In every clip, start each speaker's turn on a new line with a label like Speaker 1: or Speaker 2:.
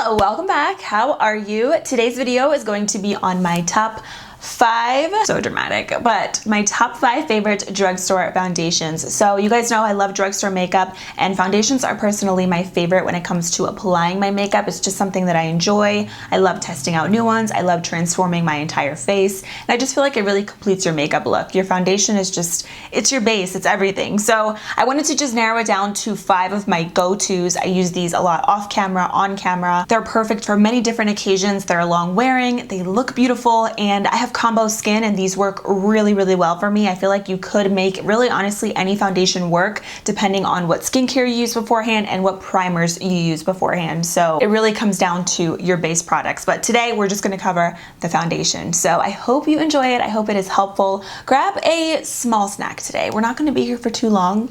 Speaker 1: welcome back. How are you? Today's video is going to be on my top 5, so dramatic, but my top 5 favorite drugstore foundations. So you guys know I love drugstore makeup, and foundations are personally my favorite when it comes to applying my makeup. It's just something that I enjoy. I love testing out new ones. I love transforming my entire face, and I just feel like it really completes your makeup look. Your foundation is just, it's your base, it's everything. So I wanted to just narrow it down to 5 of my go-tos. I use these a lot off camera, on camera. They're perfect for many different occasions. They're long wearing, they look beautiful, and I have combo skin and these work really well for me. I feel like you could make really honestly any foundation work depending on what skincare you use beforehand and what primers you use beforehand. So it really comes down to your base products. But today we're just going to cover the foundation. So I hope you enjoy it. I hope it is helpful. Grab a small snack today. We're not going to be here for too long.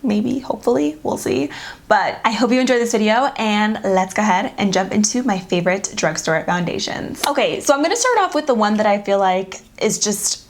Speaker 1: Maybe, hopefully, we'll see. But I hope you enjoy this video, and let's go ahead and jump into my favorite drugstore foundations. Okay, so I'm gonna start off with the one that I feel like is just,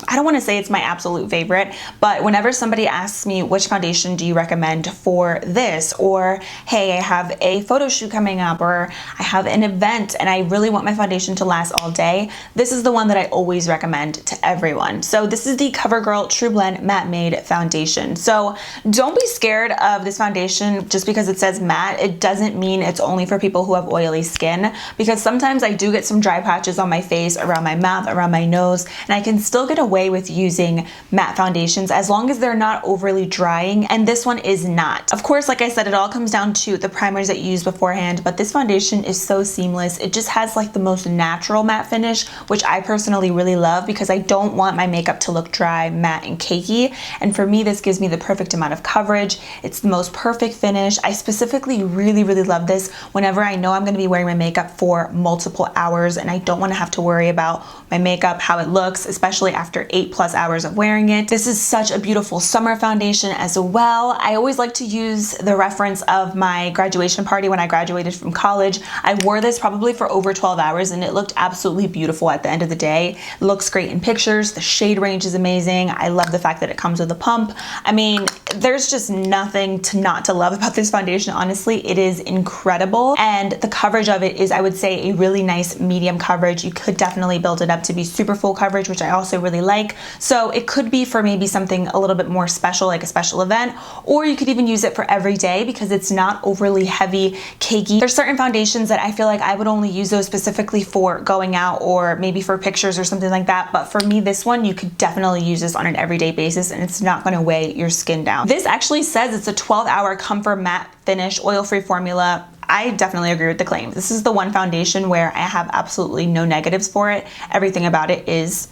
Speaker 1: I don't want to say it's my absolute favorite, but whenever somebody asks me which foundation do you recommend for this, or hey, I have a photo shoot coming up, or I have an event and I really want my foundation to last all day, this is the one that I always recommend to everyone. So this is the CoverGirl Trublend Matte Made Foundation. So don't be scared of this foundation just because it says matte. It doesn't mean it's only for people who have oily skin, because sometimes I do get some dry patches on my face, around my mouth, around my nose, and I can still get away with using matte foundations as long as they're not overly drying, and this one is not. Of course, like I said, it all comes down to the primers that you use beforehand, but this foundation is so seamless. It just has like the most natural matte finish, which I personally really love because I don't want my makeup to look dry, matte, and cakey, and for me this gives me the perfect amount of coverage. It's the most perfect finish. I specifically really love this whenever I know I'm going to be wearing my makeup for multiple hours and I don't want to have to worry about my makeup, how it looks, especially after 8+ hours of wearing it. This is such a beautiful summer foundation as well. I always like to use the reference of my graduation party when I graduated from college. I wore this probably for over 12 hours and it looked absolutely beautiful at the end of the day. It looks great in pictures. The shade range is amazing. I love the fact that it comes with a pump. I mean, there's just nothing not to love about this foundation. Honestly, it is incredible, and the coverage of it is, I would say, a really nice medium coverage. You could definitely build it up to be super full coverage, which I also really like. So it could be for maybe something a little bit more special, like a special event, or you could even use it for every day because it's not overly heavy, cakey. There's certain foundations that I feel like I would only use those specifically for going out or maybe for pictures or something like that. But for me, this one, you could definitely use this on an everyday basis and it's not going to weigh your skin down. This actually says it's a 12-hour comfort matte finish, oil-free formula. I definitely agree with the claim. This is the one foundation where I have absolutely no negatives for it. Everything about it is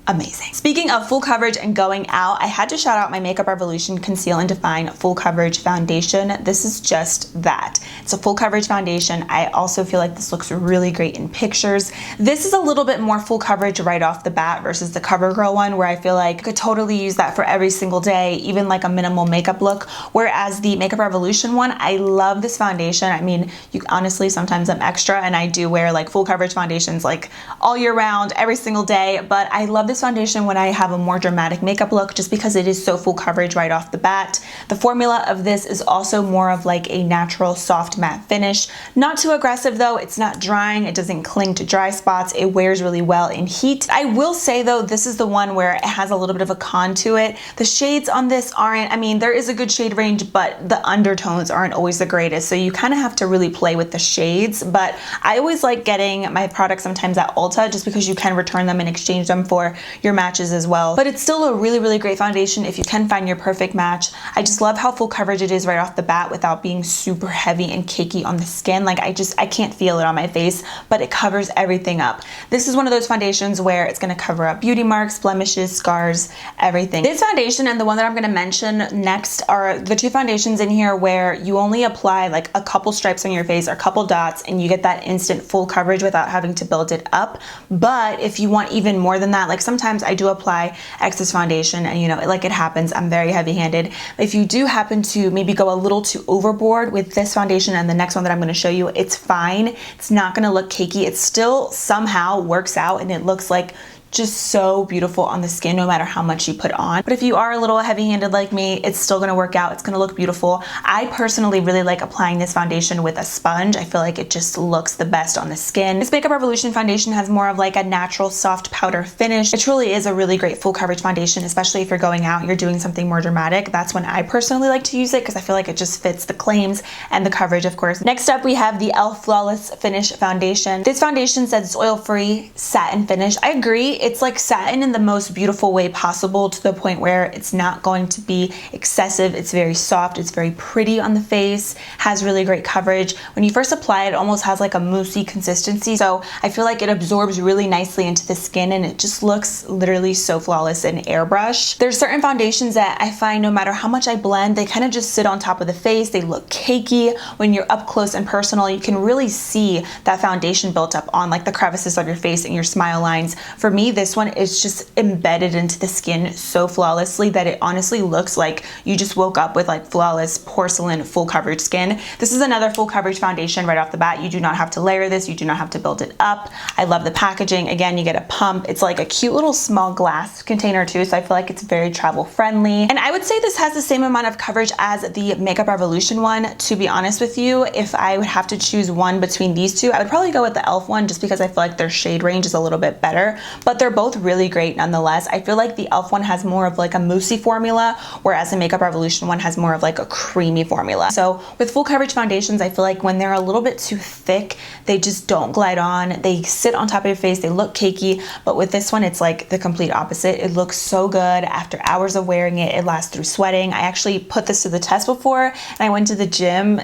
Speaker 1: amazing. Speaking of full coverage and going out, I had to shout out my Makeup Revolution Conceal and Define Full Coverage Foundation. This is just that. It's a full coverage foundation. I also feel like this looks really great in pictures. This is a little bit more full coverage right off the bat versus the CoverGirl one, where I feel like I could totally use that for every single day, even like a minimal makeup look. Whereas the Makeup Revolution one, I love this foundation. I mean, you honestly, sometimes I'm extra and I do wear like full coverage foundations like all year round, every single day, but I love this foundation when I have a more dramatic makeup look just because it is so full coverage right off the bat. The formula of this is also more of like a natural soft matte finish. Not too aggressive though. It's not drying. It doesn't cling to dry spots. It wears really well in heat. I will say though, this is the one where it has a little bit of a con to it. The shades on this aren't, I mean, there is a good shade range, but the undertones aren't always the greatest. So you kind of have to really play with the shades. But I always like getting my products sometimes at Ulta just because you can return them and exchange them for your matches as well. But it's still a really great foundation if you can find your perfect match. I just love how full coverage it is right off the bat without being super heavy and cakey on the skin. Like I can't feel it on my face, but it covers everything up. This is one of those foundations where it's going to cover up beauty marks, blemishes, scars, everything. This foundation and the one that I'm going to mention next are the 2 foundations in here where you only apply like a couple stripes on your face or a couple dots and you get that instant full coverage without having to build it up. But if you want even more than that, like sometimes I do apply excess foundation and you know, like it happens, I'm very heavy-handed. If you do happen to maybe go a little too overboard with this foundation and the next one that I'm going to show you, it's fine. It's not going to look cakey. It still somehow works out and it looks like just so beautiful on the skin no matter how much you put on. But if you are a little heavy-handed like me, it's still gonna work out. It's gonna look beautiful. I personally really like applying this foundation with a sponge. I feel like it just looks the best on the skin. This Makeup Revolution foundation has more of like a natural soft powder finish. It truly is a really great full coverage foundation, especially if you're going out, you're doing something more dramatic. That's when I personally like to use it because I feel like it just fits the claims and the coverage, of course. Next up, we have the e.l.f. Flawless Finish Foundation. This foundation says it's oil-free satin finish. I agree. It's like satin in the most beautiful way possible, to the point where it's not going to be excessive. It's very soft. It's very pretty on the face, has really great coverage. When you first apply it, it almost has like a moussey consistency. So I feel like it absorbs really nicely into the skin and it just looks literally so flawless and airbrush. There's certain foundations that I find no matter how much I blend, they kind of just sit on top of the face. They look cakey. When you're up close and personal, you can really see that foundation built up on like the crevices of your face and your smile lines. For me, this one is just embedded into the skin so flawlessly that it honestly looks like you just woke up with like flawless porcelain full coverage skin. This is another full coverage foundation right off the bat. You do not have to layer this. You do not have to build it up. I love the packaging. Again, you get a pump. It's like a cute little small glass container too, so I feel like it's very travel friendly. And I would say this has the same amount of coverage as the Makeup Revolution one. To be honest with you, if I would have to choose one between these two, I would probably go with the e.l.f. one just because I feel like their shade range is a little bit better, but they're both really great nonetheless. I feel like the e.l.f. one has more of like a moussey formula, whereas the Makeup Revolution one has more of like a creamy formula. So with full coverage foundations, I feel like when they're a little bit too thick, they just don't glide on. They sit on top of your face, they look cakey, but with this one, it's like the complete opposite. It looks so good after hours of wearing it. It lasts through sweating. I actually put this to the test before and I went to the gym.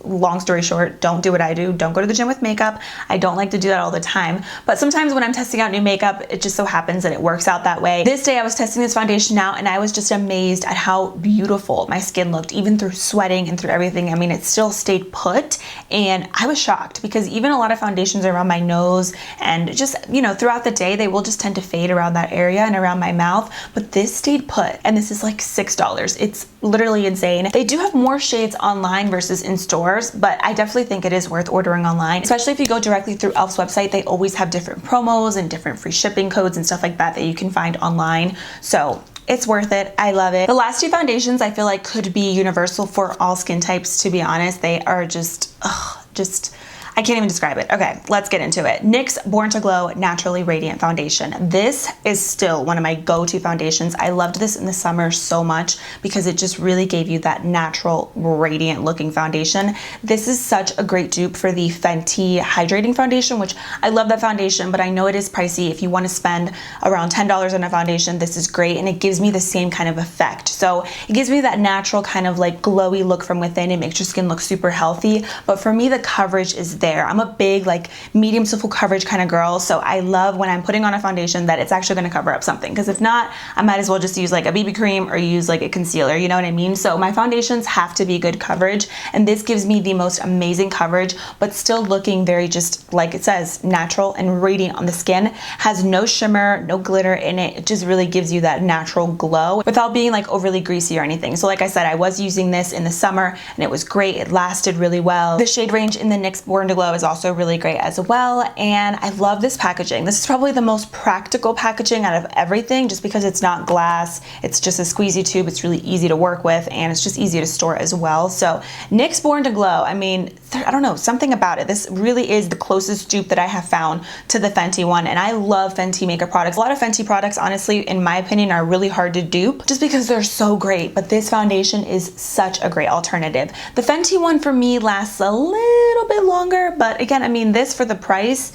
Speaker 1: Long story short, don't do what I do. Don't go to the gym with makeup. I don't like to do that all the time, but sometimes when I'm testing out new makeup, it just so happens that it works out that way. This day I was testing this foundation out and I was just amazed at how beautiful my skin looked, even through sweating and through everything. I mean, it still stayed put, and I was shocked because even a lot of foundations around my nose and just, you know, throughout the day, they will just tend to fade around that area and around my mouth, but this stayed put, and this is like $6. It's literally insane. They do have more shades online versus in stores, but I definitely think it is worth ordering online, especially if you go directly through e.l.f.'s website. They always have different promos and different free shipping codes and stuff like that that you can find online. So it's worth it. I love it. The last two foundations I feel like could be universal for all skin types, to be honest. They are just I can't even describe it. Okay, let's get into it. NYX Born to Glow Naturally Radiant Foundation. This is still one of my go-to foundations. I loved this in the summer so much because it just really gave you that natural, radiant looking foundation. This is such a great dupe for the Fenty Hydrating Foundation, which I love that foundation, but I know it is pricey. If you want to spend around $10 on a foundation, this is great, and it gives me the same kind of effect. So it gives me that natural kind of like glowy look from within. It makes your skin look super healthy, but for me, the coverage is there. I'm a big like medium to full coverage kind of girl, so I love when I'm putting on a foundation that it's actually going to cover up something, because if not, I might as well just use like a BB cream or use like a concealer, you know what I mean? So my foundations have to be good coverage, and this gives me the most amazing coverage, but still looking very, just like it says, natural and radiant on the skin. Has no shimmer, no glitter in it. It just really gives you that natural glow without being like overly greasy or anything. So like I said, I was using this in the summer and it was great. It lasted really well. The shade range in the NYX Born to Glow is also really great as well, and I love this packaging. This is probably the most practical packaging out of everything, just because it's not glass, it's just a squeezy tube. It's really easy to work with, and it's just easy to store as well. So NYX Born to Glow, I mean, I don't know, something about it. This really is the closest dupe that I have found to the Fenty one, and I love Fenty makeup products. A lot of Fenty products, honestly, in my opinion, are really hard to dupe just because they're so great, but this foundation is such a great alternative. The Fenty one for me lasts a little bit longer, but again, I mean, this for the price,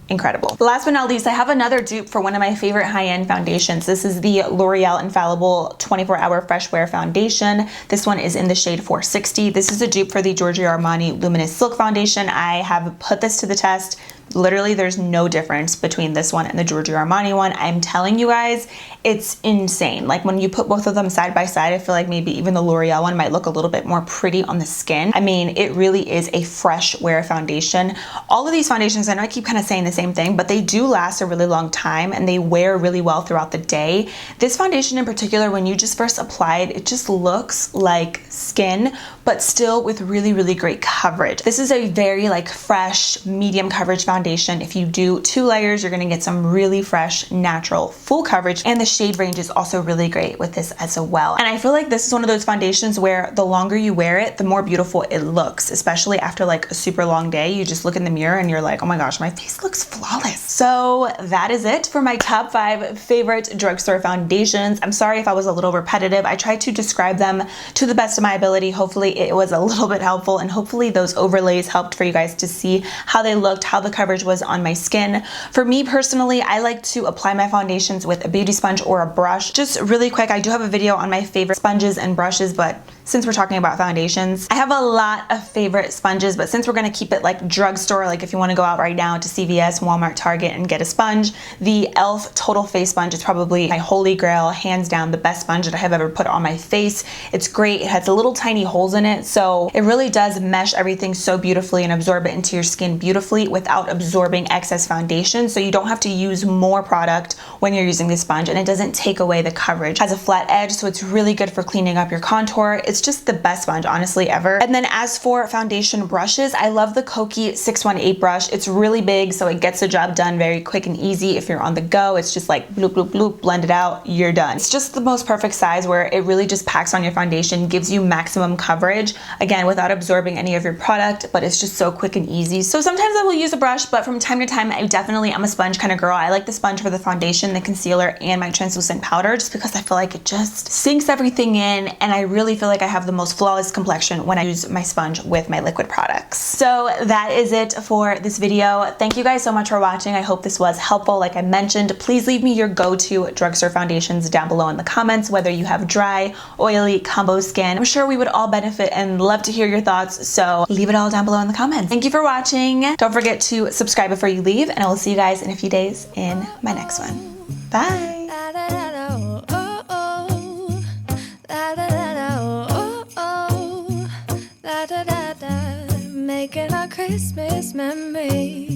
Speaker 1: incredible. Last but not least, I have another dupe for one of my favorite high-end foundations. This is the L'Oreal Infallible 24-Hour Fresh Wear Foundation. This one is in the shade 460. This is a dupe for the Giorgio Armani Luminous Silk Foundation. I have put this to the test. Literally, there's no difference between this one and the Giorgio Armani one. I'm telling you guys, it's insane. Like when you put both of them side by side, I feel like maybe even the L'Oreal one might look a little bit more pretty on the skin. I mean, it really is a fresh wear foundation. All of these foundations, I know I keep kind of saying the same thing, but they do last a really long time and they wear really well throughout the day. This foundation in particular, when you just first apply it, it just looks like skin, but but still with really, really great coverage. This is a very like fresh, medium coverage foundation. If you do 2 layers, you're gonna get some really fresh, natural, full coverage, and the shade range is also really great with this as well. And I feel like this is one of those foundations where the longer you wear it, the more beautiful it looks, especially after like a super long day. You just look in the mirror and you're like, oh my gosh, my face looks flawless. So that is it for my top 5 favorite drugstore foundations. I'm sorry if I was a little repetitive. I tried to describe them to the best of my ability. Hopefully it was a little bit helpful, and hopefully those overlays helped for you guys to see how they looked, how the coverage was on my skin. For me personally, I like to apply my foundations with a beauty sponge or a brush. Just really quick, I do have a video on my favorite sponges and brushes, but since we're talking about foundations, I have a lot of favorite sponges, but since we're gonna keep it like drugstore, like if you wanna go out right now to CVS, Walmart, Target, and get a sponge, the e.l.f. Total Face Sponge is probably my holy grail, hands down the best sponge that I have ever put on my face. It's great, it has little tiny holes in it, so it really does mesh everything so beautifully and absorb it into your skin beautifully without absorbing excess foundation, so you don't have to use more product when you're using this sponge, and it doesn't take away the coverage. It has a flat edge, so it's really good for cleaning up your contour. It's just the best sponge, honestly, ever. And then as for foundation brushes, I love the Kokie 618 brush. It's really big, so it gets the job done very quick and easy. If you're on the go, it's just like bloop, bloop, bloop, blend it out, you're done. It's just the most perfect size where it really just packs on your foundation, gives you maximum coverage, again, without absorbing any of your product, but it's just so quick and easy. So sometimes I will use a brush, but from time to time, I definitely am a sponge kind of girl. I like the sponge for the foundation, the concealer, and my translucent powder, just because I feel like it just sinks everything in, and I really feel like I have the most flawless complexion when I use my sponge with my liquid products. So that is it for this video. Thank you guys so much for watching. I hope this was helpful. Like I mentioned, please leave me your go-to drugstore foundations down below in the comments, whether you have dry, oily, combo skin. I'm sure we would all benefit and love to hear your thoughts, so leave it all down below in the comments. Thank you for watching. Don't forget to subscribe before you leave, and I will see you guys in a few days in my next one. Bye! Making our Christmas memories.